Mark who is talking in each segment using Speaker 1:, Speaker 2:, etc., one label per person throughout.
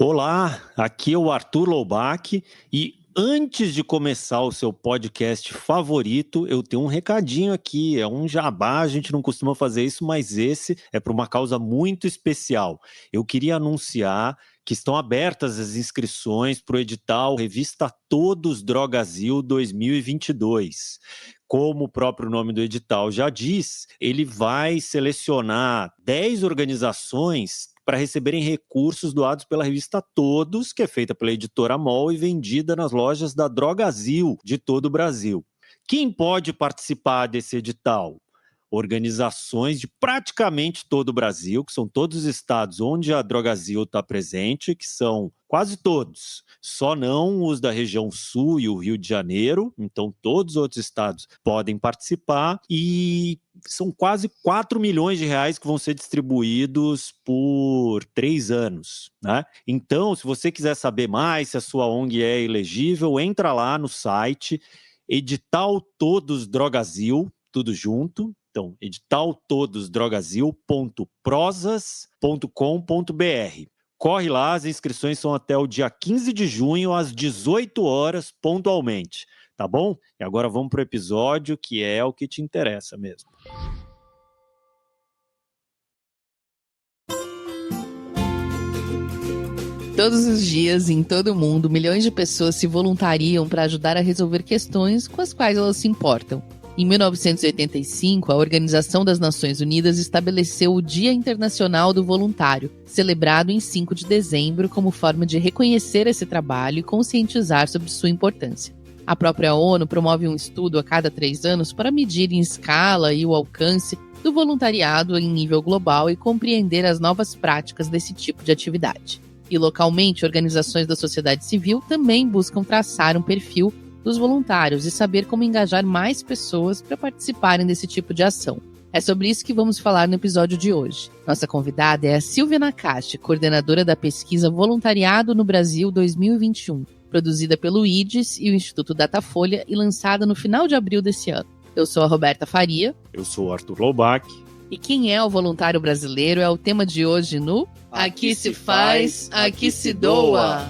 Speaker 1: Olá, aqui é o Arthur Loubach e antes de começar o seu podcast favorito, eu tenho um recadinho aqui, é um jabá, a gente não costuma fazer isso, mas esse é por uma causa muito especial. Eu queria anunciar que estão abertas as inscrições para o edital Revista Todos Drogazil 2022. Como o próprio nome do edital já diz, ele vai selecionar 10 organizações para receberem recursos doados pela revista Todos, que é feita pela editora MOL e vendida nas lojas da Drogazil de todo o Brasil. Quem pode participar desse edital? Organizações de praticamente todo o Brasil, que são todos os estados onde a Drogazil está presente, que são quase todos, só não os da região sul e o Rio de Janeiro, então todos os outros estados podem participar e são quase 4 milhões de reais que vão ser distribuídos por 3 anos, né? Então, se você quiser saber mais se a sua ONG é elegível, entra lá no site Edital Todos Drogazil, tudo junto. Então, editaltodosdrogazil.prosas.com.br. Corre lá, as inscrições são até o dia 15 de junho, às 18 horas, pontualmente. Tá bom? E agora vamos para o episódio, que é o que te interessa mesmo.
Speaker 2: Todos os dias, em todo o mundo, milhões de pessoas se voluntariam para ajudar a resolver questões com as quais elas se importam. Em 1985, a Organização das Nações Unidas estabeleceu o Dia Internacional do Voluntário, celebrado em 5 de dezembro como forma de reconhecer esse trabalho e conscientizar sobre sua importância. A própria ONU promove um estudo a cada 3 anos para medir em escala e o alcance do voluntariado em nível global e compreender as novas práticas desse tipo de atividade. E localmente, organizações da sociedade civil também buscam traçar um perfil dos voluntários e saber como engajar mais pessoas para participarem desse tipo de ação. É sobre isso que vamos falar no episódio de hoje. Nossa convidada é a Silvia Nakashi, coordenadora da pesquisa Voluntariado no Brasil 2021, produzida pelo IDES e o Instituto Datafolha e lançada no final de abril desse ano. Eu sou a Roberta Faria.
Speaker 1: Eu sou o Arthur Loubach.
Speaker 2: E quem é o voluntário brasileiro é o tema de hoje no Aqui se faz, aqui se doa.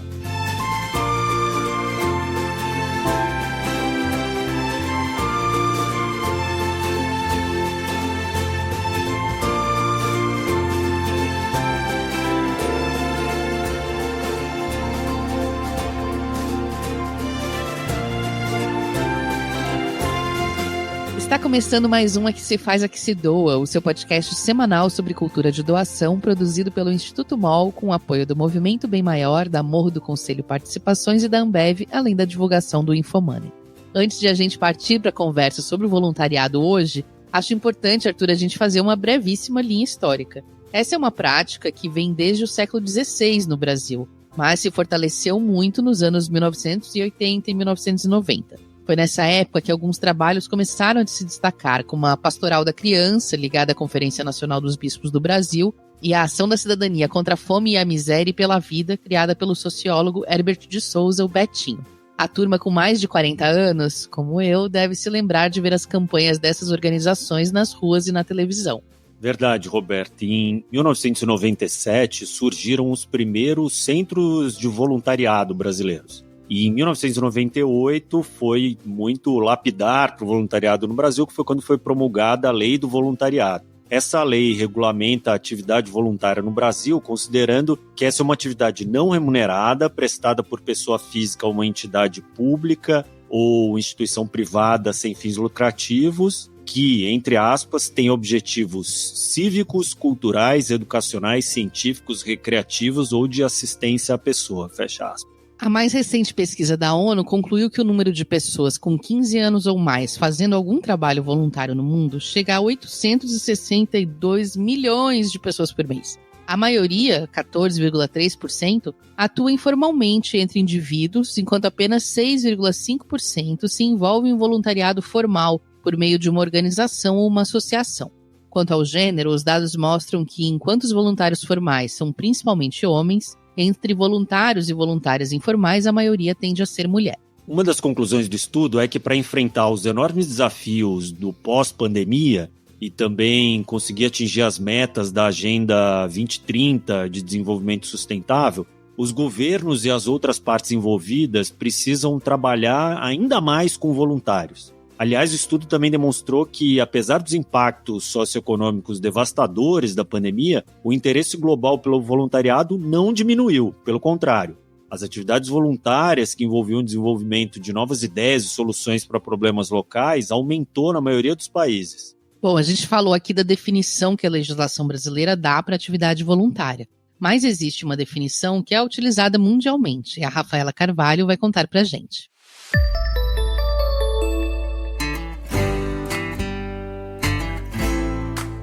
Speaker 2: Está começando mais um Aqui se faz, aqui se doa, o seu podcast semanal sobre cultura de doação, produzido pelo Instituto MOL, com o apoio do Movimento Bem Maior, da Morro do Conselho Participações e da Ambev, além da divulgação do Infomoney. Antes de a gente partir para a conversa sobre o voluntariado hoje, acho importante, Arthur, a gente fazer uma brevíssima linha histórica. Essa é uma prática que vem desde o século XVI no Brasil, mas se fortaleceu muito nos anos 1980 e 1990. Foi nessa época que alguns trabalhos começaram a se destacar, como a Pastoral da Criança, ligada à Conferência Nacional dos Bispos do Brasil, e a Ação da Cidadania contra a Fome e a Miséria e pela Vida, criada pelo sociólogo Herbert de Souza, o Betinho. A turma com mais de 40 anos, como eu, deve se lembrar de ver as campanhas dessas organizações nas ruas e na televisão.
Speaker 1: Verdade, Roberto. Em 1997 surgiram os primeiros centros de voluntariado brasileiros. E em 1998 foi muito lapidar para o voluntariado no Brasil, que foi quando foi promulgada a Lei do Voluntariado. Essa lei regulamenta a atividade voluntária no Brasil, considerando que essa é uma atividade não remunerada, prestada por pessoa física ou uma entidade pública ou instituição privada sem fins lucrativos, que, entre aspas, tem objetivos cívicos, culturais, educacionais, científicos, recreativos ou de assistência à pessoa, fecha aspas.
Speaker 2: A mais recente pesquisa da ONU concluiu que o número de pessoas com 15 anos ou mais fazendo algum trabalho voluntário no mundo chega a 862 milhões de pessoas por mês. A maioria, 14,3%, atua informalmente entre indivíduos, enquanto apenas 6,5% se envolve em voluntariado formal por meio de uma organização ou uma associação. Quanto ao gênero, os dados mostram que, enquanto os voluntários formais são principalmente homens, entre voluntários e voluntárias informais, a maioria tende a ser mulher.
Speaker 1: Uma das conclusões do estudo é que para enfrentar os enormes desafios do pós-pandemia e também conseguir atingir as metas da Agenda 2030 de Desenvolvimento Sustentável, os governos e as outras partes envolvidas precisam trabalhar ainda mais com voluntários. Aliás, o estudo também demonstrou que, apesar dos impactos socioeconômicos devastadores da pandemia, o interesse global pelo voluntariado não diminuiu, pelo contrário. As atividades voluntárias que envolviam o desenvolvimento de novas ideias e soluções para problemas locais aumentou na maioria dos países.
Speaker 2: Bom, a gente falou aqui da definição que a legislação brasileira dá para atividade voluntária. Mas existe uma definição que é utilizada mundialmente, e a Rafaela Carvalho vai contar para a gente.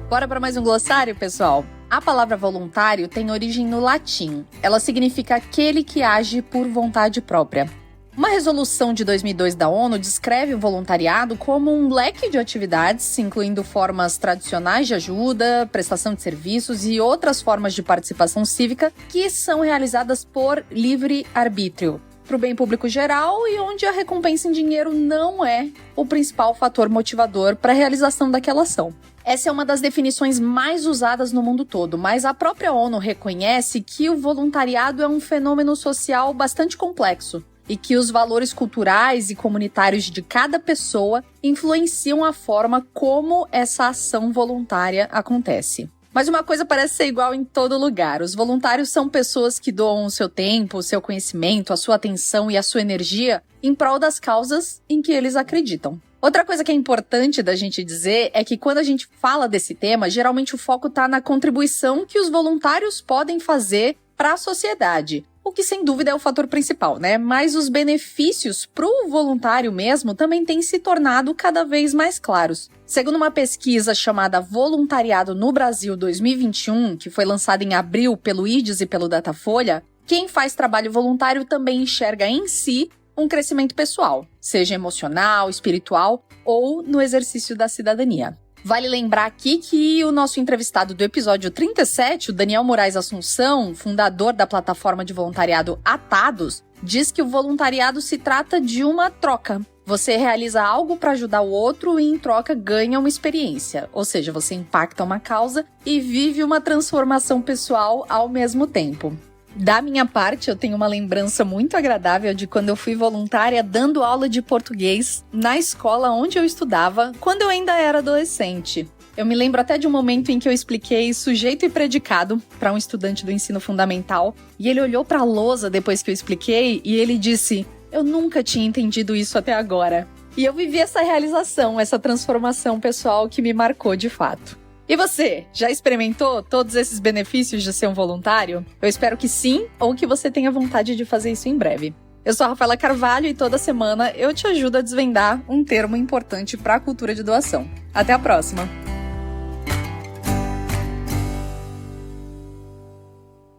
Speaker 3: Bora para mais um glossário, pessoal? A palavra voluntário tem origem no latim. Ela significa aquele que age por vontade própria. Uma resolução de 2002 da ONU descreve o voluntariado como um leque de atividades, incluindo formas tradicionais de ajuda, prestação de serviços e outras formas de participação cívica que são realizadas por livre arbítrio, para o bem público geral e onde a recompensa em dinheiro não é o principal fator motivador para a realização daquela ação. Essa é uma das definições mais usadas no mundo todo, mas a própria ONU reconhece que o voluntariado é um fenômeno social bastante complexo e que os valores culturais e comunitários de cada pessoa influenciam a forma como essa ação voluntária acontece. Mas uma coisa parece ser igual em todo lugar. Os voluntários são pessoas que doam o seu tempo, o seu conhecimento, a sua atenção e a sua energia em prol das causas em que eles acreditam. Outra coisa que é importante da gente dizer é que quando a gente fala desse tema, geralmente o foco está na contribuição que os voluntários podem fazer para a sociedade. O que sem dúvida é o fator principal, né? Mas os benefícios para o voluntário mesmo também têm se tornado cada vez mais claros. Segundo uma pesquisa chamada Voluntariado no Brasil 2021, que foi lançada em abril pelo IDES e pelo Datafolha, quem faz trabalho voluntário também enxerga em si um crescimento pessoal, seja emocional, espiritual ou no exercício da cidadania. Vale lembrar aqui que o nosso entrevistado do episódio 37, o Daniel Moraes Assunção, fundador da plataforma de voluntariado Atados, diz que o voluntariado se trata de uma troca. Você realiza algo para ajudar o outro e, em troca, ganha uma experiência. Ou seja, você impacta uma causa e vive uma transformação pessoal ao mesmo tempo. Da minha parte, eu tenho uma lembrança muito agradável de quando eu fui voluntária dando aula de português na escola onde eu estudava, quando eu ainda era adolescente. Eu me lembro até de um momento em que eu expliquei sujeito e predicado para um estudante do ensino fundamental, e ele olhou para a lousa depois que eu expliquei e ele disse: "Eu nunca tinha entendido isso até agora." E eu vivi essa realização, essa transformação pessoal que me marcou de fato. E você, já experimentou todos esses benefícios de ser um voluntário? Eu espero que sim, ou que você tenha vontade de fazer isso em breve. Eu sou a Rafaela Carvalho e toda semana eu te ajudo a desvendar um termo importante para a cultura de doação. Até a próxima!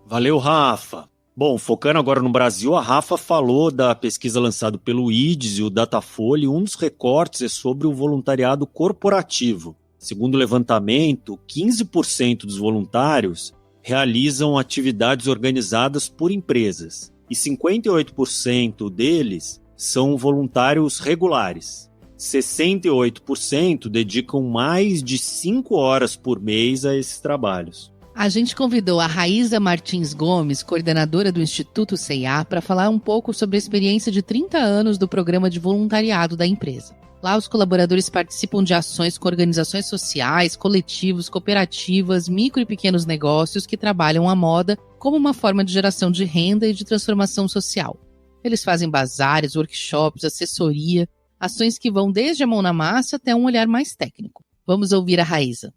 Speaker 1: Valeu, Rafa! Bom, focando agora no Brasil, a Rafa falou da pesquisa lançada pelo IDES e o Datafolha, e um dos recortes é sobre o voluntariado corporativo. Segundo o levantamento, 15% dos voluntários realizam atividades organizadas por empresas e 58% deles são voluntários regulares. 68% dedicam mais de 5 horas por mês a esses trabalhos.
Speaker 2: A gente convidou a Raíza Martins Gomes, coordenadora do Instituto C&A, para falar um pouco sobre a experiência de 30 anos do programa de voluntariado da empresa. Lá, os colaboradores participam de ações com organizações sociais, coletivos, cooperativas, micro e pequenos negócios que trabalham a moda como uma forma de geração de renda e de transformação social. Eles fazem bazares, workshops, assessoria, ações que vão desde a mão na massa até um olhar mais técnico. Vamos ouvir a Raíza.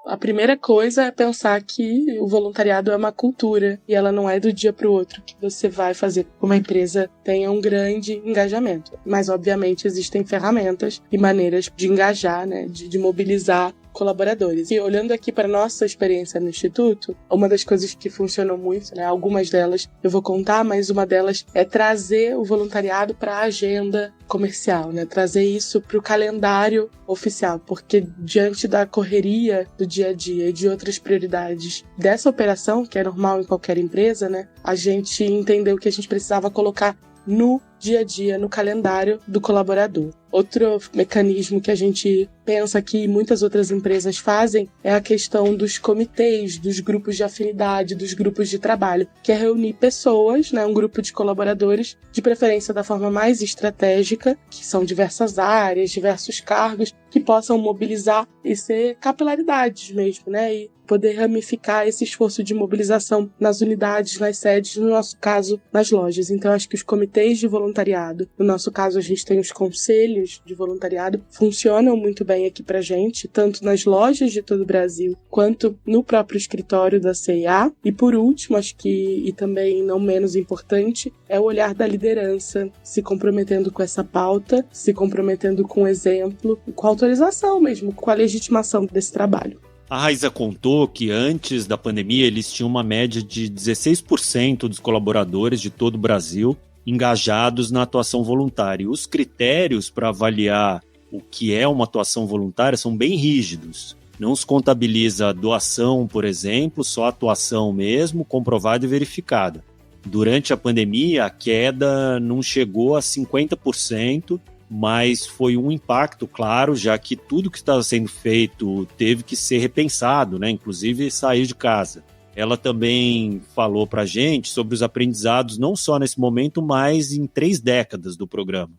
Speaker 4: A primeira coisa é pensar que o voluntariado é uma cultura e ela não é do dia para o outro que você vai fazer com que uma empresa tenha um grande engajamento. Mas, obviamente, existem ferramentas e maneiras de engajar, né, de mobilizar colaboradores. E olhando aqui para a nossa experiência no Instituto, uma das coisas que funcionam muito, né, algumas delas eu vou contar, mas uma delas é trazer o voluntariado para a agenda comercial, né, trazer isso para o calendário oficial, porque diante da correria do dia a dia e de outras prioridades dessa operação, que é normal em qualquer empresa, né, a gente entendeu que a gente precisava colocar no dia a dia, no calendário do colaborador. Outro mecanismo que a gente pensa que muitas outras empresas fazem é a questão dos comitês, dos grupos de afinidade, dos grupos de trabalho, que é reunir pessoas, né, um grupo de colaboradores, de preferência da forma mais estratégica, que são diversas áreas, diversos cargos, que possam mobilizar e ser capilaridades mesmo, né, e poder ramificar esse esforço de mobilização nas unidades, nas sedes, no nosso caso, nas lojas. Então, acho que os comitês de voluntariado, no nosso caso, a gente tem os conselhos de voluntariado, funcionam muito bem aqui pra gente, tanto nas lojas de todo o Brasil, quanto no próprio escritório da CIA. E por último, acho que, e também não menos importante, é o olhar da liderança, se comprometendo com essa pauta, se comprometendo com o exemplo, com a autorização mesmo, com a legitimação desse trabalho.
Speaker 1: A Raíza contou que antes da pandemia eles tinham uma média de 16% dos colaboradores de todo o Brasil engajados na atuação voluntária. Os critérios para avaliar o que é uma atuação voluntária são bem rígidos. Não se contabiliza a doação, por exemplo, só a atuação mesmo, comprovada e verificada. Durante a pandemia, a queda não chegou a 50%, mas foi um impacto, claro, já que tudo que estava sendo feito teve que ser repensado, né? Inclusive sair de casa. Ela também falou para a gente sobre os aprendizados, não só nesse momento, mas em 3 décadas do programa.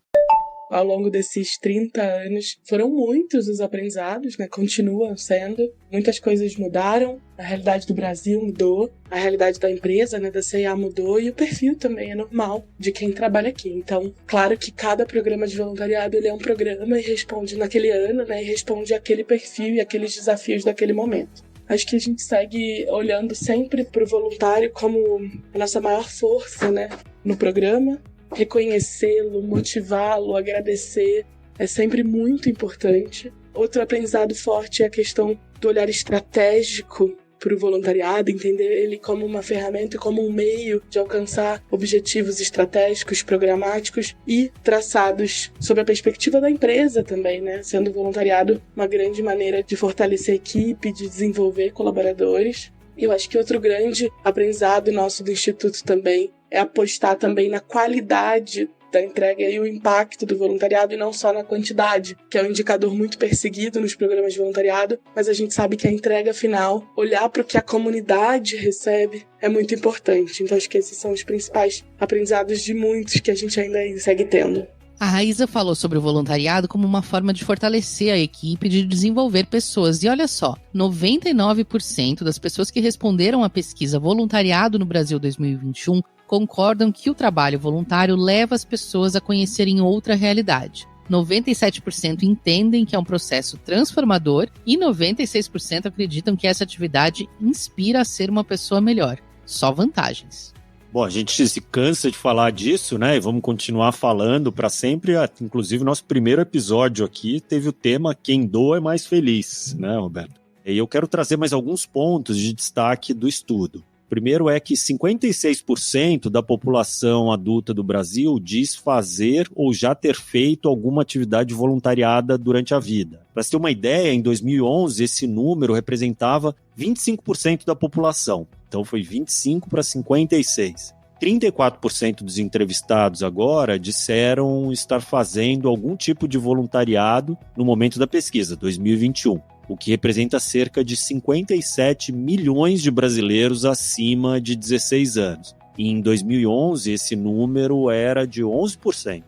Speaker 4: Ao longo desses 30 anos, foram muitos os aprendizados, né? Continuam sendo. Muitas coisas mudaram, a realidade do Brasil mudou, a realidade da empresa, né, da CIA mudou, e o perfil também é normal de quem trabalha aqui. Então, claro que cada programa de voluntariado ele é um programa e responde naquele ano, né, e responde àquele perfil e àqueles desafios daquele momento. Acho que a gente segue olhando sempre para o voluntário como a nossa maior força, né, no programa. Reconhecê-lo, motivá-lo, agradecer é sempre muito importante. Outro aprendizado forte é a questão do olhar estratégico para o voluntariado, entender ele como uma ferramenta e como um meio de alcançar objetivos estratégicos, programáticos e traçados sob a perspectiva da empresa também, né? Sendo o voluntariado uma grande maneira de fortalecer a equipe, de desenvolver colaboradores. E eu acho que outro grande aprendizado nosso do Instituto também é apostar também na qualidade da entrega e o impacto do voluntariado, e não só na quantidade, que é um indicador muito perseguido nos programas de voluntariado, mas a gente sabe que a entrega final, olhar para o que a comunidade recebe, é muito importante. Então acho que esses são os principais aprendizados de muitos que a gente ainda segue tendo.
Speaker 2: A Raíza falou sobre o voluntariado como uma forma de fortalecer a equipe e de desenvolver pessoas. E olha só, 99% das pessoas que responderam à pesquisa Voluntariado no Brasil 2021 concordam que o trabalho voluntário leva as pessoas a conhecerem outra realidade. 97% entendem que é um processo transformador e 96% acreditam que essa atividade inspira a ser uma pessoa melhor. Só vantagens.
Speaker 1: Bom, a gente se cansa de falar disso, né? E vamos continuar falando para sempre. Inclusive, nosso primeiro episódio aqui teve o tema Quem doa é mais feliz, né, Roberto? E eu quero trazer mais alguns pontos de destaque do estudo. Primeiro é que 56% da população adulta do Brasil diz fazer ou já ter feito alguma atividade voluntariada durante a vida. Para você ter uma ideia, em 2011 esse número representava 25% da população. Então foi 25 para 56. 34% dos entrevistados agora disseram estar fazendo algum tipo de voluntariado no momento da pesquisa, 2021. O que representa cerca de 57 milhões de brasileiros acima de 16 anos. E em 2011, esse número era de 11%.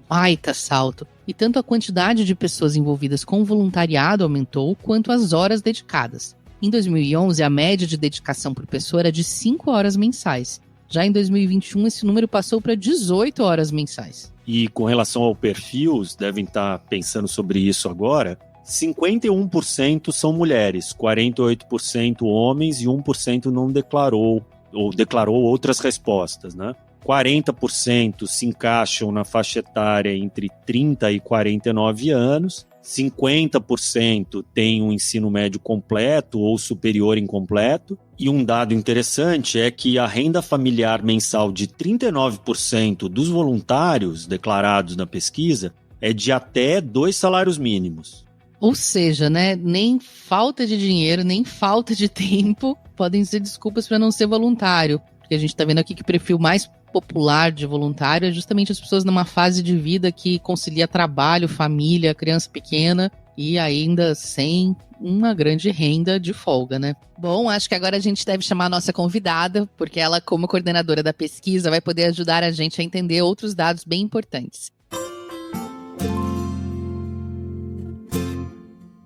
Speaker 2: Baita salto! E tanto a quantidade de pessoas envolvidas com voluntariado aumentou, quanto as horas dedicadas. Em 2011, a média de dedicação por pessoa era de 5 horas mensais. Já em 2021, esse número passou para 18 horas mensais.
Speaker 1: E com relação ao perfil, devem estar pensando sobre isso agora, 51% são mulheres, 48% homens e 1% não declarou, ou declarou outras respostas, né? 40% se encaixam na faixa etária entre 30 e 49 anos, 50% têm um ensino médio completo ou superior incompleto, e um dado interessante é que a renda familiar mensal de 39% dos voluntários declarados na pesquisa é de até 2 salários mínimos.
Speaker 2: Ou seja, né, nem falta de dinheiro, nem falta de tempo podem ser desculpas para não ser voluntário. Porque a gente está vendo aqui que o perfil mais popular de voluntário é justamente as pessoas numa fase de vida que concilia trabalho, família, criança pequena e ainda sem uma grande renda de folga, né? Bom, acho que agora a gente deve chamar a nossa convidada, porque ela, como coordenadora da pesquisa, vai poder ajudar a gente a entender outros dados bem importantes.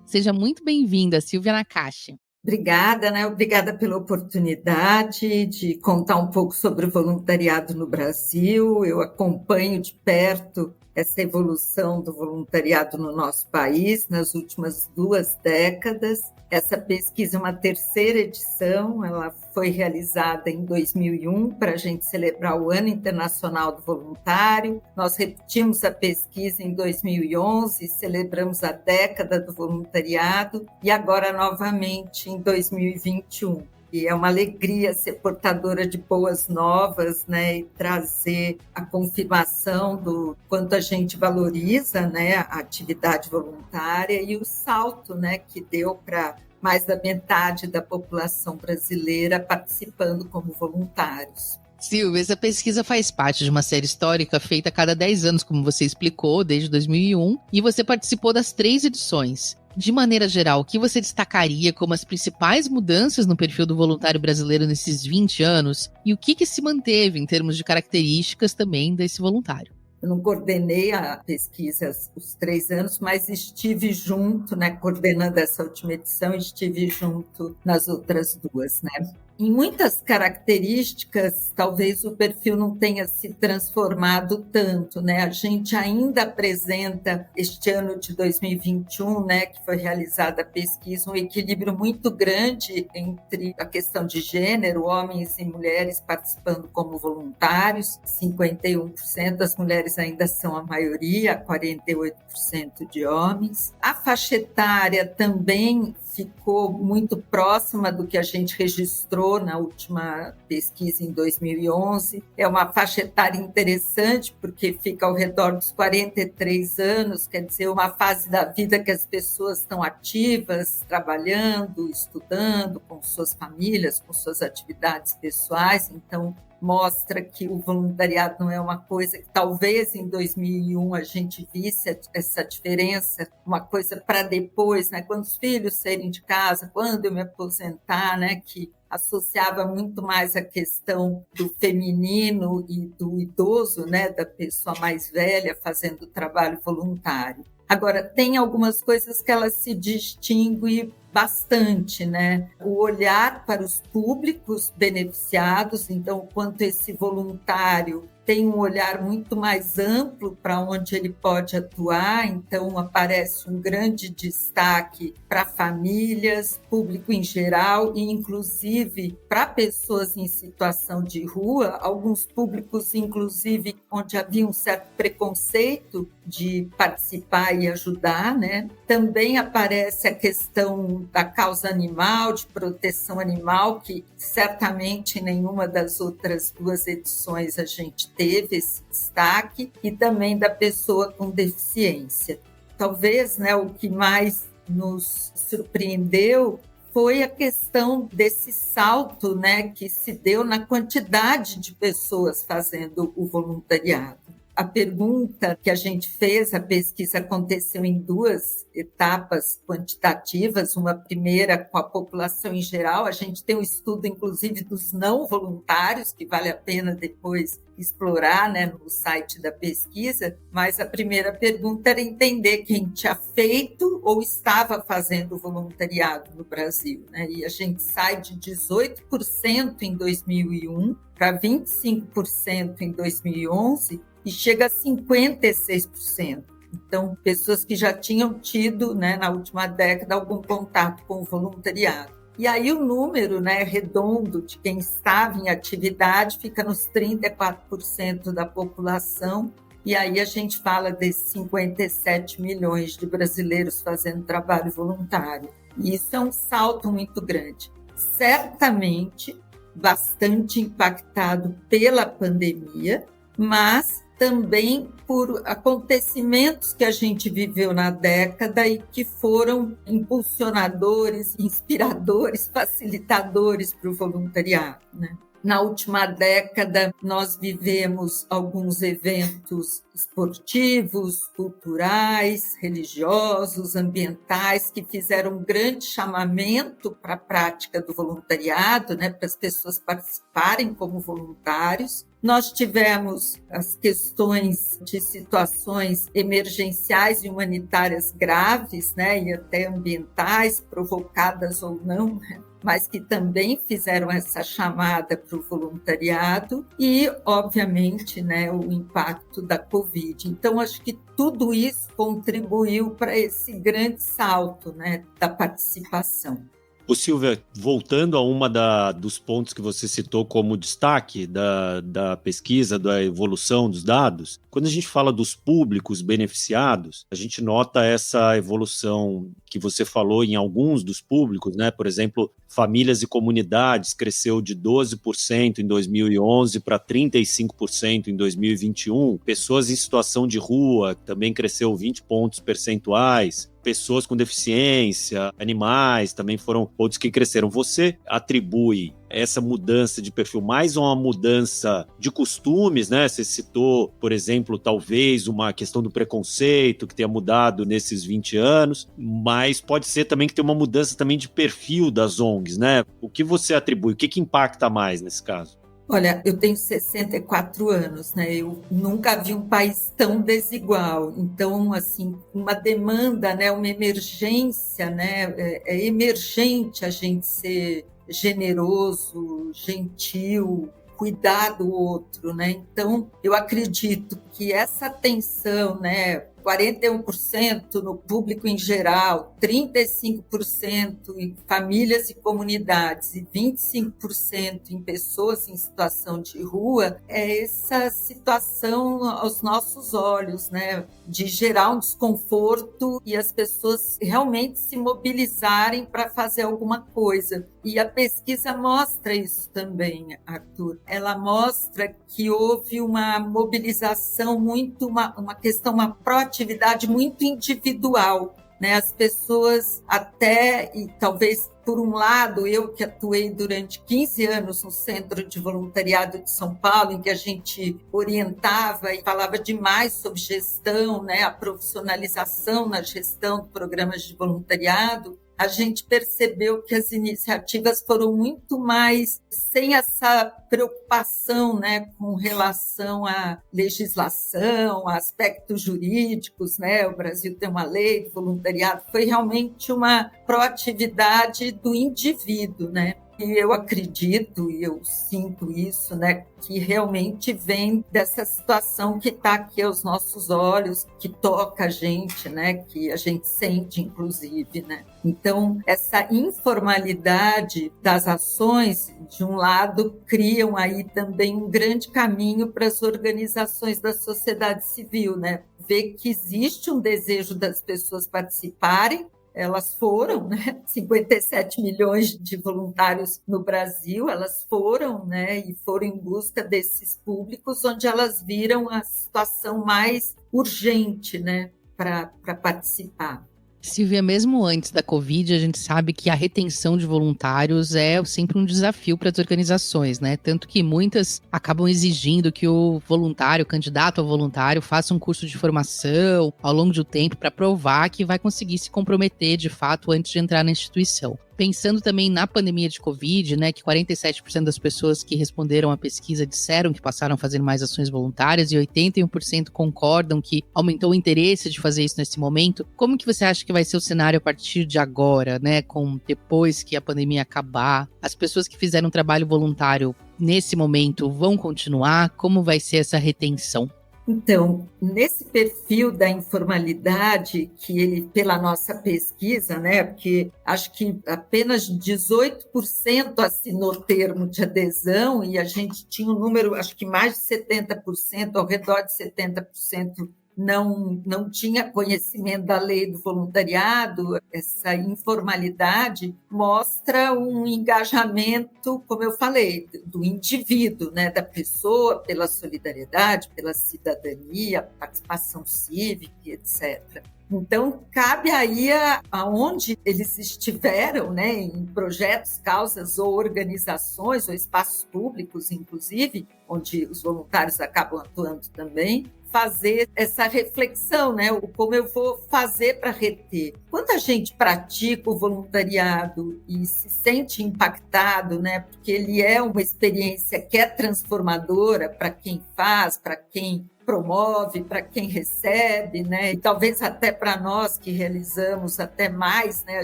Speaker 2: Seja muito bem-vinda, Silvia Nakashi.
Speaker 5: Obrigada, né? Obrigada pela oportunidade de contar um pouco sobre o voluntariado no Brasil. Eu acompanho de perto essa evolução do voluntariado no nosso país nas últimas 2 décadas. Essa pesquisa é uma 3ª edição, ela foi realizada em 2001 para a gente celebrar o Ano Internacional do Voluntário. Nós repetimos a pesquisa em 2011, celebramos a década do voluntariado e agora novamente em 2021. E é uma alegria ser portadora de boas novas, né, e trazer a confirmação do quanto a gente valoriza, né, a atividade voluntária e o salto, né, que deu para mais da metade da população brasileira participando como voluntários.
Speaker 2: Silvia, essa pesquisa faz parte de uma série histórica feita a cada 10 anos, como você explicou, desde 2001, e você participou das 3 edições. De maneira geral, o que você destacaria como as principais mudanças no perfil do voluntário brasileiro nesses 20 anos e o que se manteve em termos de características também desse voluntário?
Speaker 5: Eu não coordenei a pesquisa os 3 anos, mas estive junto, né, coordenando essa última edição, estive junto nas outras 2, né? Em muitas características, talvez o perfil não tenha se transformado tanto, né? A gente ainda apresenta, este ano de 2021, né, que foi realizada a pesquisa, um equilíbrio muito grande entre a questão de gênero, homens e mulheres participando como voluntários, 51%, as mulheres ainda são a maioria, 48% de homens. A faixa etária também ficou muito próxima do que a gente registrou na última pesquisa em 2011. É uma faixa etária interessante, porque fica ao redor dos 43 anos, quer dizer, uma fase da vida que as pessoas estão ativas, trabalhando, estudando, com suas famílias, com suas atividades pessoais. Então, mostra que o voluntariado não é uma coisa que talvez em 2001 a gente visse essa diferença, uma coisa para depois, né? Quando os filhos saírem de casa, quando eu me aposentar, né? Que associava muito mais a questão do feminino e do idoso, né? Da pessoa mais velha fazendo trabalho voluntário. Agora, tem algumas coisas que ela se distingue bastante, né? O olhar para os públicos beneficiados, então, o quanto esse voluntário tem um olhar muito mais amplo para onde ele pode atuar, então aparece um grande destaque para famílias, público em geral e inclusive para pessoas em situação de rua, alguns públicos inclusive onde havia um certo preconceito de participar e ajudar, né? Também aparece a questão da causa animal, de proteção animal, que certamente em nenhuma das outras 2 edições a gente teve esse destaque, e também da pessoa com deficiência. Talvez, né, o que mais nos surpreendeu foi a questão desse salto, né, que se deu na quantidade de pessoas fazendo o voluntariado. A pergunta que a gente fez, a pesquisa aconteceu em 2 etapas quantitativas, uma primeira com a população em geral, a gente tem um estudo inclusive dos não voluntários, que vale a pena depois explorar, né, no site da pesquisa, mas a primeira pergunta era entender quem tinha feito ou estava fazendo voluntariado no Brasil, né? E a gente sai de 18% em 2001 para 25% em 2011, e chega a 56%. Então, pessoas que já tinham tido, né, na última década, algum contato com o voluntariado. E aí o número, né, redondo de quem estava em atividade fica nos 34% da população. E aí a gente fala desses 57 milhões de brasileiros fazendo trabalho voluntário. E isso é um salto muito grande. Certamente, bastante impactado pela pandemia, mas também por acontecimentos que a gente viveu na década e que foram impulsionadores, inspiradores, facilitadores para o voluntariado, né? Na última década, nós vivemos alguns eventos esportivos, culturais, religiosos, ambientais, que fizeram um grande chamamento para a prática do voluntariado, né, para as pessoas participarem como voluntários. Nós tivemos as questões de situações emergenciais e humanitárias graves, né, e até ambientais, provocadas ou não, né, mas que também fizeram essa chamada para o voluntariado e, obviamente, né, o impacto da Covid. Então, acho que tudo isso contribuiu para esse grande salto, né, da participação.
Speaker 1: Ô Silvia, voltando a dos pontos que você citou como destaque da pesquisa, da evolução dos dados, quando a gente fala dos públicos beneficiados, a gente nota essa evolução que você falou em alguns dos públicos, né? Por exemplo, famílias e comunidades cresceu de 12% em 2011 para 35% em 2021. Pessoas em situação de rua também cresceu 20 pontos percentuais. Pessoas com deficiência, animais, também foram outros que cresceram. Você atribui essa mudança de perfil mais a uma mudança de costumes, né? Você citou, por exemplo, talvez uma questão do preconceito que tenha mudado nesses 20 anos, mas pode ser também que tenha uma mudança também de perfil das ONGs, né? O que você atribui? O que impacta mais nesse caso?
Speaker 5: Olha, eu tenho 64 anos, né? Eu nunca vi um país tão desigual. Então, assim, uma demanda, né? Uma emergência, né? É emergente a gente ser generoso, gentil, cuidar do outro, né? Então, eu acredito que essa atenção, né? 41% no público em geral, 35% em famílias e comunidades e 25% em pessoas em situação de rua, é essa situação aos nossos olhos, né, de gerar um desconforto e as pessoas realmente se mobilizarem para fazer alguma coisa. E a pesquisa mostra isso também, Arthur. Ela mostra que houve uma mobilização muito, uma questão, uma proatividade muito individual, né? As pessoas até, e talvez por um lado, eu que atuei durante 15 anos no Centro de Voluntariado de São Paulo, em que a gente orientava e falava demais sobre gestão, né? A profissionalização na gestão de programas de voluntariado, a gente percebeu que as iniciativas foram muito mais sem essa preocupação, né, com relação à legislação, a aspectos jurídicos, né? O Brasil tem uma lei de voluntariado, foi realmente uma proatividade do indivíduo, né? E eu acredito e eu sinto isso, né, que realmente vem dessa situação que está aqui aos nossos olhos, que toca a gente, né, que a gente sente, inclusive, né. Então, essa informalidade das ações, de um lado, criam aí também um grande caminho para as organizações da sociedade civil, né, ver que existe um desejo das pessoas participarem. Elas foram, né? 57 milhões de voluntários no Brasil, elas foram, né? E foram em busca desses públicos onde elas viram a situação mais urgente, né? Para participar.
Speaker 2: Silvia, mesmo antes da Covid, a gente sabe que a retenção de voluntários é sempre um desafio para as organizações, né? Tanto que muitas acabam exigindo que o voluntário, o candidato a voluntário, faça um curso de formação ao longo do tempo para provar que vai conseguir se comprometer de fato antes de entrar na instituição. Pensando também na pandemia de Covid, né, que 47% das pessoas que responderam à pesquisa disseram que passaram a fazer mais ações voluntárias e 81% concordam que aumentou o interesse de fazer isso nesse momento. Como que você acha que vai ser o cenário a partir de agora, né, com depois que a pandemia acabar? As pessoas que fizeram trabalho voluntário nesse momento vão continuar? Como vai ser essa retenção?
Speaker 5: Então, nesse perfil da informalidade, que ele, pela nossa pesquisa, né, porque acho que apenas 18% assinou o termo de adesão e a gente tinha um número, acho que mais de 70%, ao redor de 70%, não tinha conhecimento da lei do voluntariado. Essa informalidade mostra um engajamento, como eu falei, do indivíduo, né, da pessoa, pela solidariedade, pela cidadania, participação cívica, etc. Então, cabe aí aonde eles estiveram, né, em projetos, causas ou organizações, ou espaços públicos, inclusive, onde os voluntários acabam atuando também, fazer essa reflexão, né? Como eu vou fazer para reter. Quando a gente pratica o voluntariado e se sente impactado, né? Porque ele é uma experiência que é transformadora para quem faz, para quem promove, para quem recebe, né? E talvez até para nós que realizamos até mais, né? A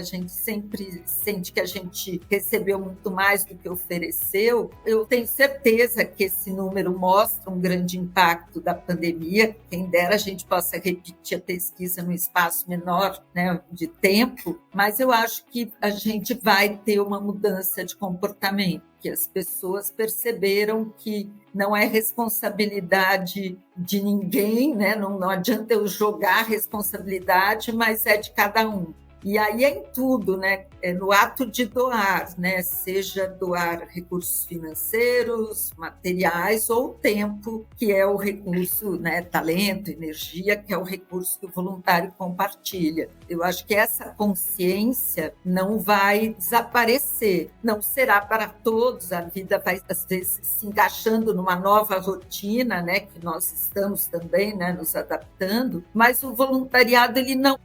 Speaker 5: gente sempre sente que a gente recebeu muito mais do que ofereceu. Eu tenho certeza que esse número mostra um grande impacto da pandemia. Quem dera a gente possa repetir a pesquisa num espaço menor, né, de tempo, mas eu acho que a gente vai ter uma mudança de comportamento, que as pessoas perceberam que não é responsabilidade de ninguém, né? Não adianta eu jogar a responsabilidade, mas é de cada um. E aí é em tudo, né? É no ato de doar, né? Seja doar recursos financeiros, materiais ou tempo, que é o recurso, né? Talento, energia, que é o recurso que o voluntário compartilha. Eu acho que essa consciência não vai desaparecer, não será para todos, a vida vai, às vezes, se encaixando numa nova rotina, né? Que nós estamos também, né? Nos adaptando, mas o voluntariado,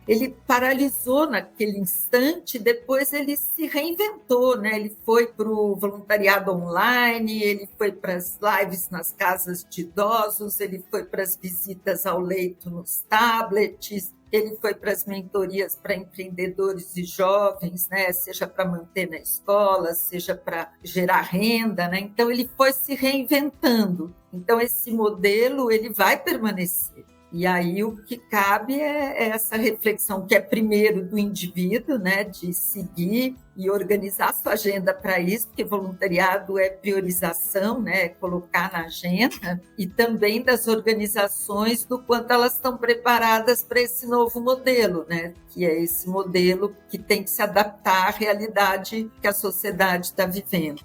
Speaker 5: ele paralisou naquele instante, depois ele se reinventou, né? Ele foi para o voluntariado online, ele foi para as lives nas casas de idosos, ele foi para as visitas ao leito nos tablets, ele foi para as mentorias para empreendedores e jovens, né? Seja para manter na escola, seja para gerar renda, né? Então ele foi se reinventando. Então esse modelo ele vai permanecer. E aí o que cabe é essa reflexão, que é primeiro do indivíduo, né, de seguir e organizar sua agenda para isso, porque voluntariado é priorização, né, colocar na agenda, e também das organizações do quanto elas estão preparadas para esse novo modelo, né, que é esse modelo que tem que se adaptar à realidade que a sociedade está vivendo.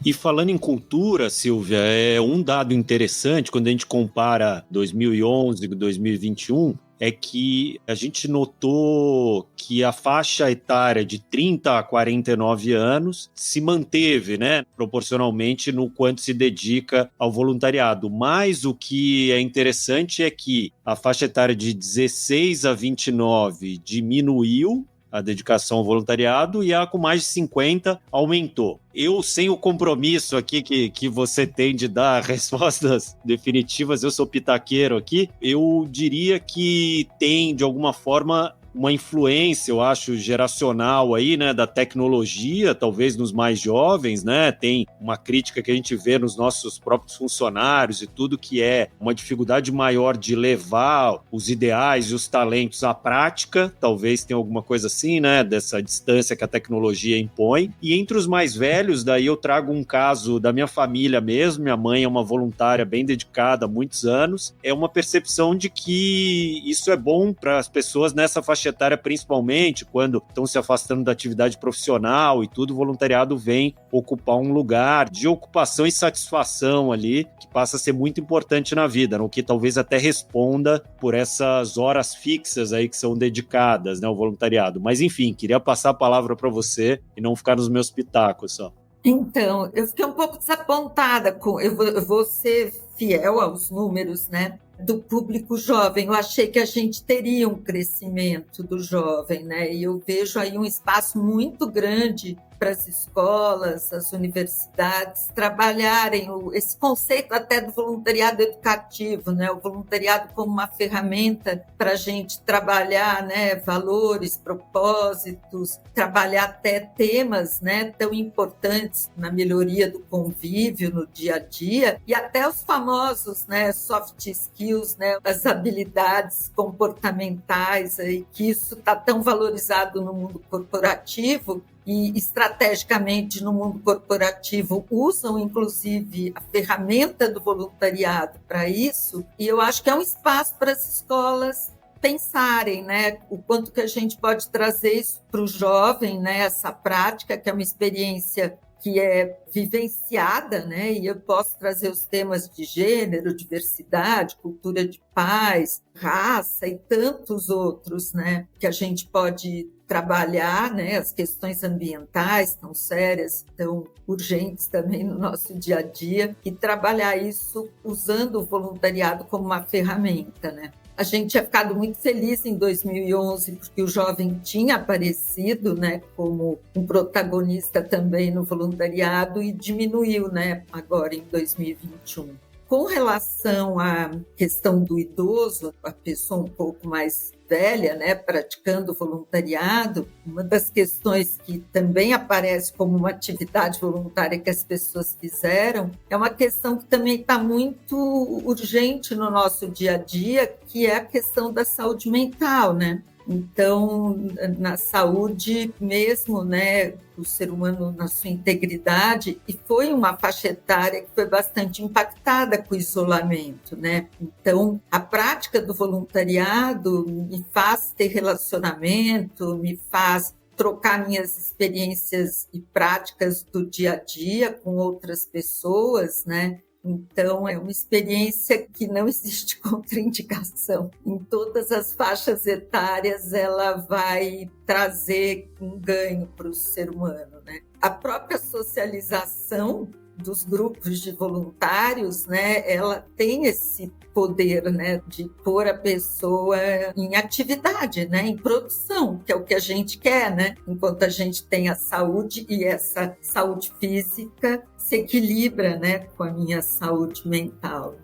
Speaker 1: E falando em cultura, Silvia, é um dado interessante quando a gente compara 2011 com 2021, é que a gente notou que a faixa etária de 30 a 49 anos se manteve, né, proporcionalmente no quanto se dedica ao voluntariado. Mas o que é interessante é que a faixa etária de 16 a 29 diminuiu a dedicação ao voluntariado, e a com mais de 50 aumentou. Eu, sem o compromisso aqui que você tem de dar respostas definitivas, eu sou pitaqueiro aqui, eu diria que tem, de alguma forma, uma influência, eu acho, geracional aí, né, da tecnologia, talvez nos mais jovens, né, tem uma crítica que a gente vê nos nossos próprios funcionários e tudo, que é uma dificuldade maior de levar os ideais e os talentos à prática, talvez tenha alguma coisa assim, né, dessa distância que a tecnologia impõe. E entre os mais velhos, daí eu trago um caso da minha família mesmo, minha mãe é uma voluntária bem dedicada há muitos anos, é uma percepção de que isso é bom para as pessoas nessa faixa etária, principalmente quando estão se afastando da atividade profissional e tudo, o voluntariado vem ocupar um lugar de ocupação e satisfação ali, que passa a ser muito importante na vida, no que talvez até responda por essas horas fixas aí que são dedicadas, né, ao voluntariado. Mas enfim, queria passar a palavra para você e não ficar nos meus pitacos só.
Speaker 5: Então, eu fiquei um pouco desapontada eu vou ser fiel aos números, né, do público jovem. Eu achei que a gente teria um crescimento do jovem, né, e eu vejo aí um espaço muito grande para as escolas, as universidades trabalharem esse conceito até do voluntariado educativo, né? O voluntariado como uma ferramenta para a gente trabalhar, né, valores, propósitos, trabalhar até temas, né, tão importantes na melhoria do convívio no dia a dia, e até os famosos, né, soft skills, né, as habilidades comportamentais, aí, que isso está tão valorizado no mundo corporativo. E estrategicamente no mundo corporativo usam inclusive a ferramenta do voluntariado para isso, e eu acho que é um espaço para as escolas pensarem, né, o quanto que a gente pode trazer isso para o jovem, né, essa prática que é uma experiência que é vivenciada, né? E eu posso trazer os temas de gênero, diversidade, cultura de paz, raça e tantos outros, né? Que a gente pode trabalhar, né? As questões ambientais tão sérias, tão urgentes também no nosso dia a dia, e trabalhar isso usando o voluntariado como uma ferramenta, né? A gente tinha ficado muito feliz em 2011, porque o jovem tinha aparecido, né, como um protagonista também no voluntariado e diminuiu, né, agora em 2021. Com relação à questão do idoso, a pessoa um pouco mais velha, né, praticando voluntariado, uma das questões que também aparece como uma atividade voluntária que as pessoas fizeram é uma questão que também está muito urgente no nosso dia a dia, que é a questão da saúde mental, né? Então, na saúde mesmo, né, o ser humano na sua integridade, e foi uma faixa etária que foi bastante impactada com o isolamento, né? Então, a prática do voluntariado me faz ter relacionamento, me faz trocar minhas experiências e práticas do dia a dia com outras pessoas, né? Então, é uma experiência que não existe contraindicação. Em todas as faixas etárias, ela vai trazer um ganho para o ser humano, né? A própria socialização dos grupos de voluntários, né, ela tem esse poder, né, de pôr a pessoa em atividade, né, em produção, que é o que a gente quer, né, enquanto a gente tem a saúde e essa saúde física se equilibra, né, com a minha saúde mental.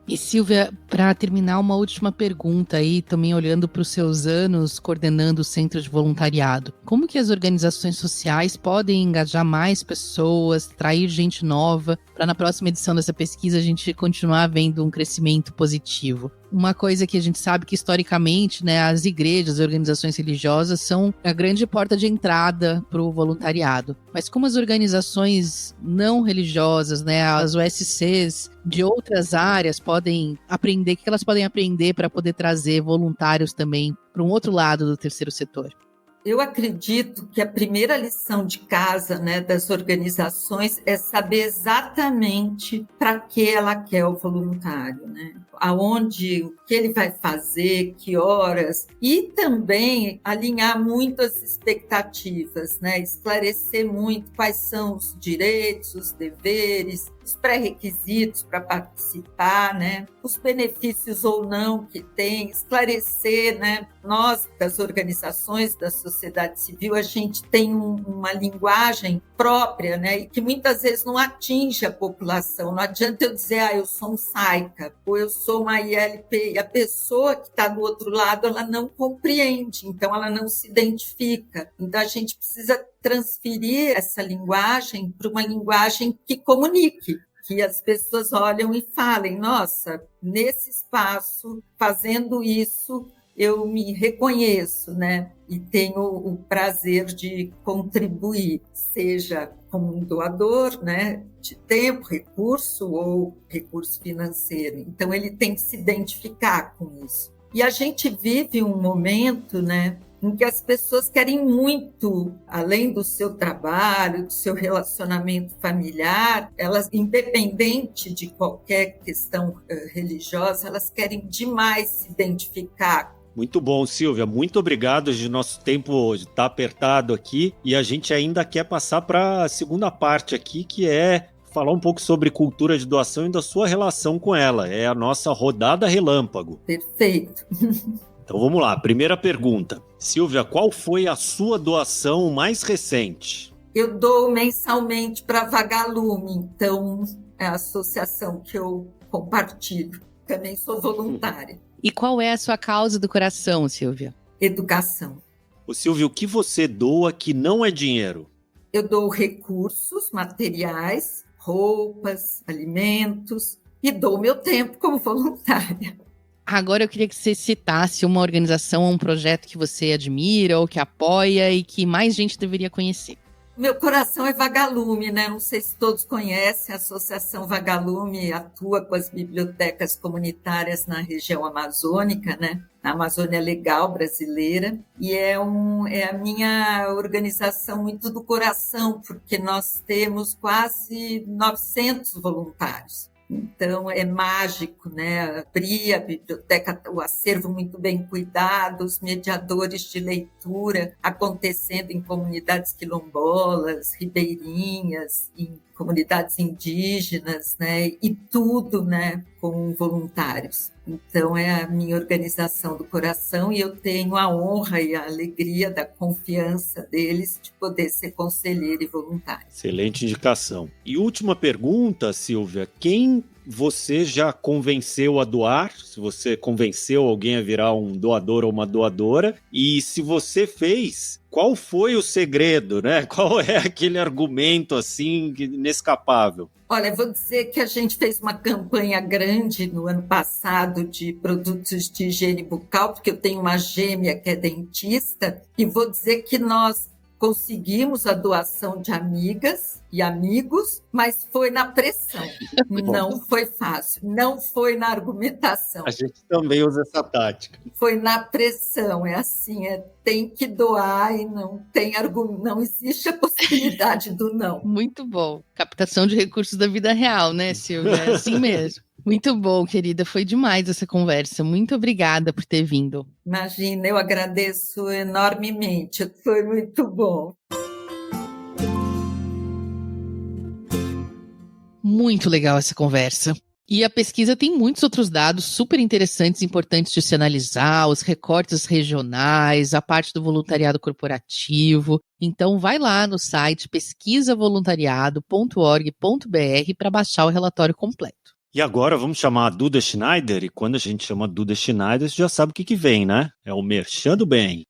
Speaker 2: E Silvia, para terminar, uma última pergunta aí, também olhando para os seus anos coordenando o Centro de Voluntariado. Como que as organizações sociais podem engajar mais pessoas, atrair gente nova, para na próxima edição dessa pesquisa a gente continuar vendo um crescimento positivo? Uma coisa que a gente sabe que historicamente, né, as igrejas, as organizações religiosas são a grande porta de entrada para o voluntariado. Mas como as organizações não religiosas, né, as OSCs de outras áreas podem aprender, o que elas podem aprender para poder trazer voluntários também para um outro lado do terceiro setor?
Speaker 5: Eu acredito que a primeira lição de casa, né, das organizações é saber exatamente para que ela quer o voluntário, né? Aonde, o que ele vai fazer, que horas, e também alinhar muito as expectativas, né? Esclarecer muito quais são os direitos, os deveres, os pré-requisitos para participar, né? Os benefícios ou não que tem, esclarecer, né? Nós, das organizações da sociedade civil, a gente tem uma linguagem própria, né? E que muitas vezes não atinge a população. Não adianta eu dizer, eu sou um SAICA, ou eu sou uma ILP, e a pessoa que está do outro lado, ela não compreende, então ela não se identifica. Então a gente precisa transferir essa linguagem para uma linguagem que comunique, que as pessoas olham e falem, nossa, nesse espaço, fazendo isso, eu me reconheço, né? E tenho o prazer de contribuir, seja como um doador, né? De tempo, recurso ou recurso financeiro. Então, ele tem que se identificar com isso. E a gente vive um momento, né, em que as pessoas querem muito, além do seu trabalho, do seu relacionamento familiar, elas, independente de qualquer questão religiosa, elas querem demais se identificar.
Speaker 1: Muito bom, Silvia. Muito obrigado. Nosso tempo está apertado aqui e a gente ainda quer passar para a segunda parte aqui, que é falar um pouco sobre cultura de doação e da sua relação com ela. É a nossa rodada relâmpago.
Speaker 5: Perfeito.
Speaker 1: Então vamos lá, primeira pergunta. Silvia, qual foi a sua doação mais recente?
Speaker 5: Eu dou mensalmente para Vagalume, então é a associação que eu compartilho. Também sou voluntária.
Speaker 2: E qual é a sua causa do coração, Silvia?
Speaker 5: Educação.
Speaker 1: Ô, Silvia, o que você doa que não é dinheiro?
Speaker 5: Eu dou recursos, materiais, roupas, alimentos e dou meu tempo como voluntária.
Speaker 2: Agora eu queria que você citasse uma organização ou um projeto que você admira ou que apoia e que mais gente deveria conhecer.
Speaker 5: Meu coração é Vagalume, né? Não sei se todos conhecem, a Associação Vagalume atua com as bibliotecas comunitárias na região amazônica, né? na Amazônia Legal brasileira, e é a minha organização muito do coração, porque nós temos quase 900 voluntários. Então, é mágico, né? Abrir a biblioteca, o acervo muito bem cuidado, os mediadores de leitura acontecendo em comunidades quilombolas, ribeirinhas, em comunidades indígenas, né? E tudo, né, com voluntários. Então, é a minha organização do coração e eu tenho a honra e a alegria da confiança deles de poder ser conselheira e voluntária.
Speaker 1: Excelente indicação. E última pergunta, Silvia, quem você já convenceu a doar? Se você convenceu alguém a virar um doador ou uma doadora? E se você fez, qual foi o segredo, né? Qual é aquele argumento assim inescapável?
Speaker 5: Olha, vou dizer que a gente fez uma campanha grande no ano passado de produtos de higiene bucal, porque eu tenho uma gêmea que é dentista, e vou dizer que nós conseguimos a doação de amigas e amigos, mas foi na pressão. Não foi fácil, não foi na argumentação.
Speaker 1: A gente também usa essa tática.
Speaker 5: Foi na pressão, é assim, tem que doar e não existe a possibilidade do não.
Speaker 2: Muito bom. Captação de recursos da vida real, né, Silvia? É assim mesmo. Muito bom, querida. Foi demais essa conversa. Muito obrigada por ter vindo.
Speaker 5: Imagina, eu agradeço enormemente. Foi muito bom.
Speaker 2: Muito legal essa conversa. E a pesquisa tem muitos outros dados super interessantes e importantes de se analisar, os recortes regionais, a parte do voluntariado corporativo. Então vai lá no site pesquisavoluntariado.org.br para baixar o relatório completo.
Speaker 1: E agora vamos chamar a Duda Schneider, e quando a gente chama a Duda Schneider, você já sabe o que vem, né? É o Merchan do Bem.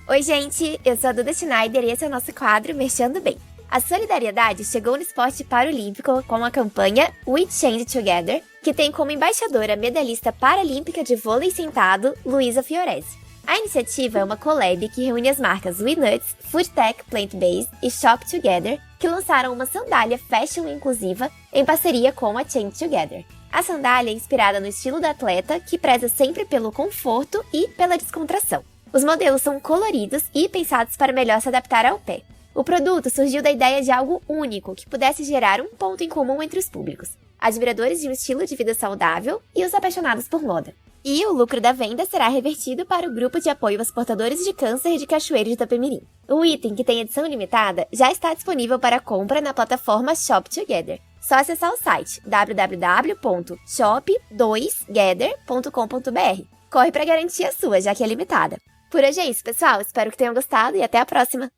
Speaker 6: Oi, gente, eu sou a Duda Schneider e esse é o nosso quadro Merchan do Bem. A solidariedade chegou no esporte paralímpico com a campanha We Change Together, que tem como embaixadora a medalhista paralímpica de vôlei sentado, Luísa Fiorese. A iniciativa é uma collab que reúne as marcas We Nuts, Foodtech Plant-Based e Shop Together, que lançaram uma sandália fashion inclusiva em parceria com a Change Together. A sandália é inspirada no estilo da atleta, que preza sempre pelo conforto e pela descontração. Os modelos são coloridos e pensados para melhor se adaptar ao pé. O produto surgiu da ideia de algo único que pudesse gerar um ponto em comum entre os públicos: admiradores de um estilo de vida saudável e os apaixonados por moda. E o lucro da venda será revertido para o grupo de apoio aos portadores de câncer de Cachoeiro de Itapemirim. O item, que tem edição limitada, já está disponível para compra na plataforma Shop Together. Só acessar o site www.shop2gather.com.br. Corre para garantir a sua, já que é limitada. Por hoje é isso, pessoal. Espero que tenham gostado e até a próxima!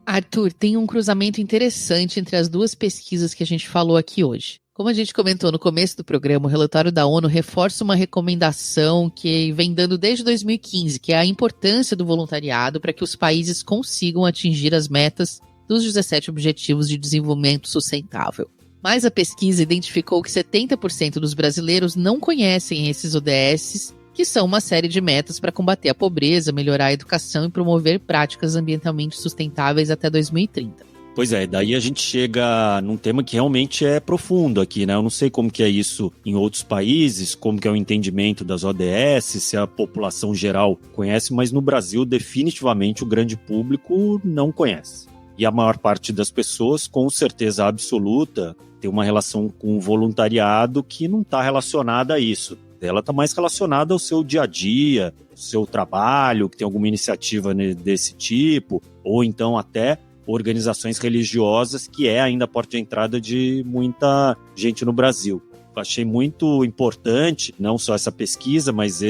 Speaker 2: Arthur, tem um cruzamento interessante entre as duas pesquisas que a gente falou aqui hoje. Como a gente comentou no começo do programa, o relatório da ONU reforça uma recomendação que vem dando desde 2015, que é a importância do voluntariado para que os países consigam atingir as metas dos 17 Objetivos de Desenvolvimento Sustentável. Mas a pesquisa identificou que 70% dos brasileiros não conhecem esses ODS, que são uma série de metas para combater a pobreza, melhorar a educação e promover práticas ambientalmente sustentáveis até 2030.
Speaker 1: Pois é, daí a gente chega num tema que realmente é profundo aqui, né? Eu não sei como que é isso em outros países, como que é o entendimento das ODS, se a população geral conhece, mas no Brasil definitivamente o grande público não conhece. E a maior parte das pessoas, com certeza absoluta, tem uma relação com o voluntariado que não está relacionada a isso. Ela está mais relacionada ao seu dia a dia, ao seu trabalho, que tem alguma iniciativa desse tipo, ou então até organizações religiosas, que é ainda a porta de entrada de muita gente no Brasil. Achei muito importante, não só essa pesquisa, mas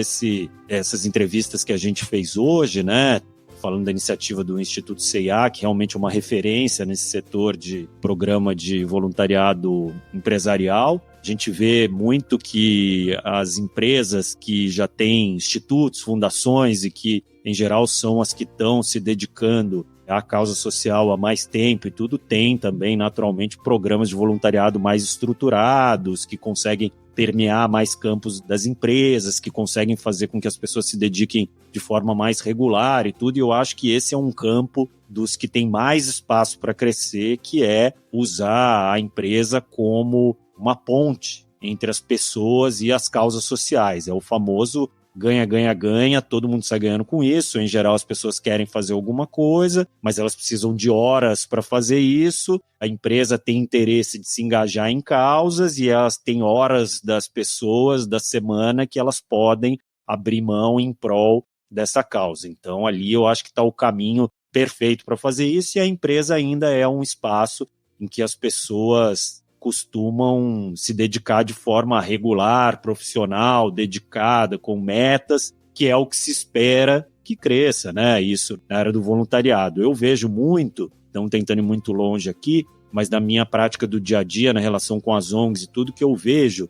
Speaker 1: essas entrevistas que a gente fez hoje, né? Falando da iniciativa do Instituto CIA, que realmente é uma referência nesse setor de programa de voluntariado empresarial. A gente vê muito que as empresas que já têm institutos, fundações e que, em geral, são as que estão se dedicando à causa social há mais tempo e tudo, tem também, naturalmente, programas de voluntariado mais estruturados, que conseguem permear mais campos das empresas, que conseguem fazer com que as pessoas se dediquem de forma mais regular e tudo. E eu acho que esse é um campo dos que tem mais espaço para crescer, que é usar a empresa como uma ponte entre as pessoas e as causas sociais. É o famoso ganha, ganha, ganha, todo mundo sai ganhando com isso. Em geral, as pessoas querem fazer alguma coisa, mas elas precisam de horas para fazer isso. A empresa tem interesse de se engajar em causas e elas têm horas das pessoas da semana que elas podem abrir mão em prol dessa causa. Então, ali eu acho que está o caminho perfeito para fazer isso, e a empresa ainda é um espaço em que as pessoas costumam se dedicar de forma regular, profissional, dedicada, com metas, que é o que se espera que cresça, né? Isso na área do voluntariado. Eu vejo muito, não tentando ir muito longe aqui, mas na minha prática do dia a dia, na relação com as ONGs e tudo, que eu vejo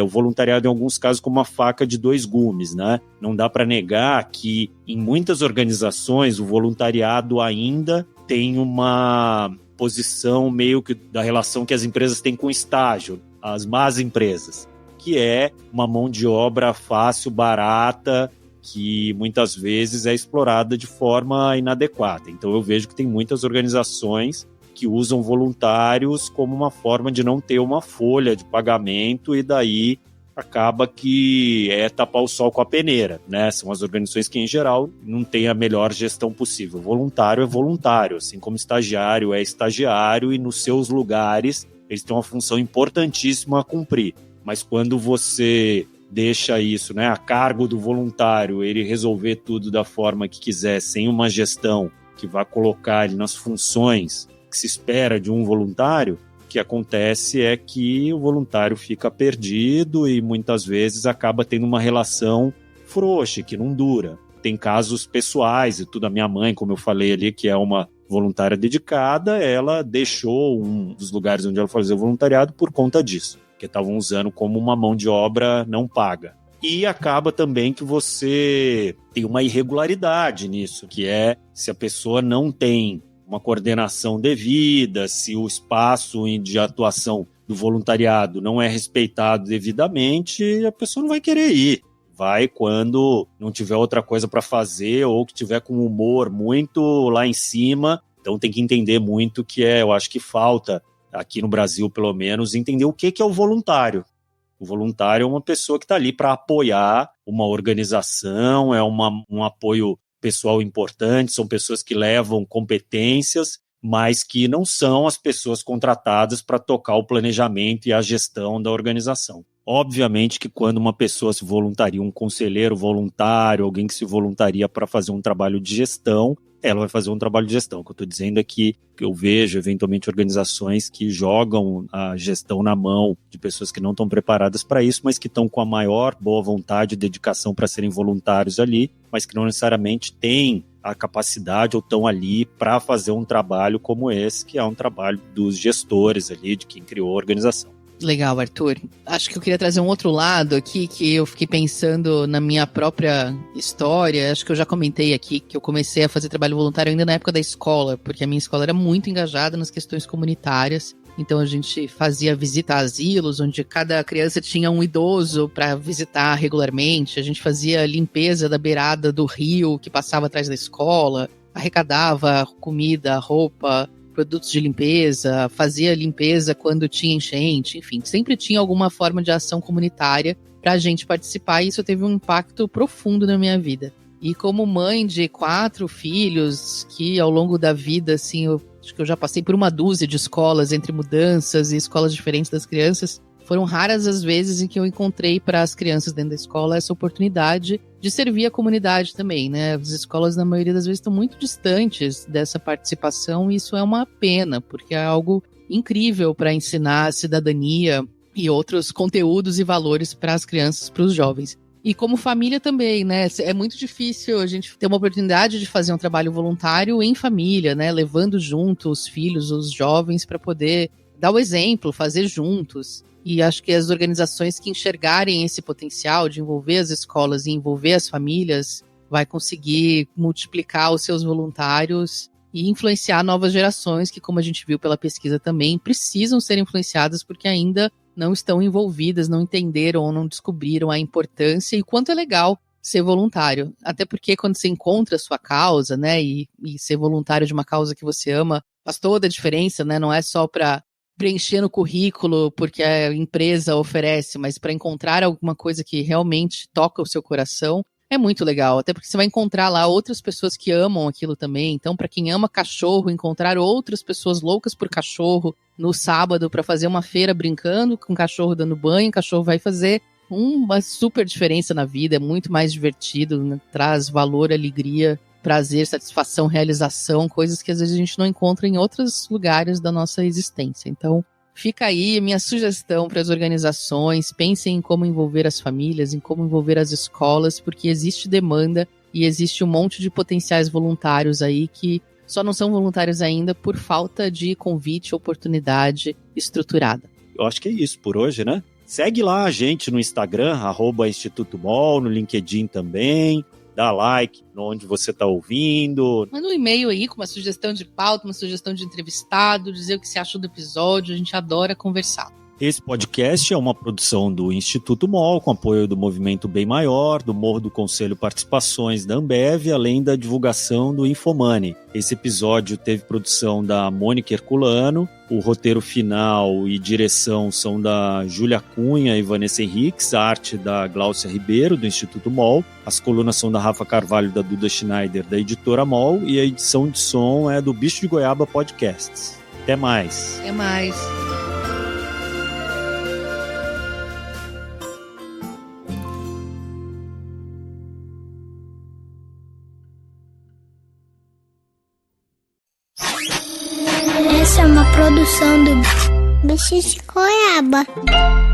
Speaker 1: o voluntariado em alguns casos como uma faca de dois gumes, né? Não dá para negar que em muitas organizações o voluntariado ainda tem uma posição meio que da relação que as empresas têm com o estágio, as más empresas, que é uma mão de obra fácil, barata, que muitas vezes é explorada de forma inadequada. Então eu vejo que tem muitas organizações que usam voluntários como uma forma de não ter uma folha de pagamento, e daí acaba que é tapar o sol com a peneira, né? São as organizações que, em geral, não têm a melhor gestão possível. Voluntário é voluntário, assim como estagiário é estagiário, e nos seus lugares eles têm uma função importantíssima a cumprir. Mas quando você deixa isso, né, a cargo do voluntário, ele resolver tudo da forma que quiser, sem uma gestão que vá colocar ele nas funções que se espera de um voluntário, o que acontece é que o voluntário fica perdido e muitas vezes acaba tendo uma relação frouxa, que não dura. Tem casos pessoais e tudo. A minha mãe, como eu falei ali, que é uma voluntária dedicada, ela deixou um dos lugares onde ela fazia voluntariado por conta disso, que estavam usando como uma mão de obra não paga. E acaba também que você tem uma irregularidade nisso, que é se a pessoa não tem uma coordenação devida, se o espaço de atuação do voluntariado não é respeitado devidamente, a pessoa não vai querer ir. Vai quando não tiver outra coisa para fazer ou que tiver com o humor muito lá em cima. Então tem que entender muito que eu acho que falta, aqui no Brasil pelo menos, entender o que é o voluntário. O voluntário é uma pessoa que está ali para apoiar uma organização, é um apoio pessoal importante, são pessoas que levam competências, mas que não são as pessoas contratadas para tocar o planejamento e a gestão da organização. Obviamente que quando uma pessoa se voluntaria, um conselheiro voluntário, alguém que se voluntaria para fazer um trabalho de gestão, ela vai fazer um trabalho de gestão. O que eu estou dizendo é que eu vejo, eventualmente, organizações que jogam a gestão na mão de pessoas que não estão preparadas para isso, mas que estão com a maior boa vontade e dedicação para serem voluntários ali, mas que não necessariamente têm a capacidade ou estão ali para fazer um trabalho como esse, que é um trabalho dos gestores ali, de quem criou a organização.
Speaker 2: Legal, Arthur. Acho que eu queria trazer um outro lado aqui, que eu fiquei pensando na minha própria história. Acho que eu já comentei aqui que eu comecei a fazer trabalho voluntário ainda na época da escola, porque a minha escola era muito engajada nas questões comunitárias. Então a gente fazia visita a asilos, onde cada criança tinha um idoso para visitar regularmente. A gente fazia limpeza da beirada do rio que passava atrás da escola, arrecadava comida, roupa, produtos de limpeza, fazia limpeza quando tinha enchente, enfim, sempre tinha alguma forma de ação comunitária para a gente participar, e isso teve um impacto profundo na minha vida. E como mãe de 4 filhos, que ao longo da vida, assim, eu acho que eu já passei por uma dúzia de escolas, entre mudanças e escolas diferentes das crianças, foram raras as vezes em que eu encontrei para as crianças dentro da escola essa oportunidade de servir a comunidade também, né? As escolas, na maioria das vezes, estão muito distantes dessa participação, e isso é uma pena, porque é algo incrível para ensinar cidadania e outros conteúdos e valores para as crianças, para os jovens. E como família também, né? É muito difícil a gente ter uma oportunidade de fazer um trabalho voluntário em família, né? Levando junto os filhos, os jovens, para poder dar o exemplo, fazer juntos. E acho que as organizações que enxergarem esse potencial de envolver as escolas e envolver as famílias vai conseguir multiplicar os seus voluntários e influenciar novas gerações que, como a gente viu pela pesquisa também, precisam ser influenciadas porque ainda não estão envolvidas, não entenderam ou não descobriram a importância e quanto é legal ser voluntário. Até porque quando você encontra a sua causa, né, e ser voluntário de uma causa que você ama, faz toda a diferença, né, não é só para preencher no currículo porque a empresa oferece, mas para encontrar alguma coisa que realmente toca o seu coração, é muito legal, até porque você vai encontrar lá outras pessoas que amam aquilo também. Então, para quem ama cachorro, encontrar outras pessoas loucas por cachorro no sábado para fazer uma feira brincando com o cachorro dando banho, o cachorro vai fazer uma super diferença na vida, é muito mais divertido, né? Traz valor, alegria, prazer, satisfação, realização, coisas que às vezes a gente não encontra em outros lugares da nossa existência. Então, fica aí a minha sugestão para as organizações, pensem em como envolver as famílias, em como envolver as escolas, porque existe demanda e existe um monte de potenciais voluntários aí que só não são voluntários ainda por falta de convite, oportunidade estruturada.
Speaker 1: Eu acho que é isso por hoje, né? Segue lá a gente no Instagram, @InstitutoMOL, no LinkedIn também. Dá like onde você está ouvindo.
Speaker 2: Manda um e-mail aí com uma sugestão de pauta, uma sugestão de entrevistado, dizer o que você achou do episódio, a gente adora conversar.
Speaker 1: Esse podcast é uma produção do Instituto MOL, com apoio do Movimento Bem Maior, do Morro do Conselho Participações da Ambev, além da divulgação do Infomani. Esse episódio teve produção da Mônica Herculano, o roteiro final e direção são da Júlia Cunha e Vanessa Henriques, a arte da Gláucia Ribeiro, do Instituto MOL, as colunas são da Rafa Carvalho e da Duda Schneider, da editora MOL, e a edição de som é do Bicho de Goiaba Podcasts. Até mais!
Speaker 2: Até mais!
Speaker 7: Essa é uma produção do Bicho de Goiaba.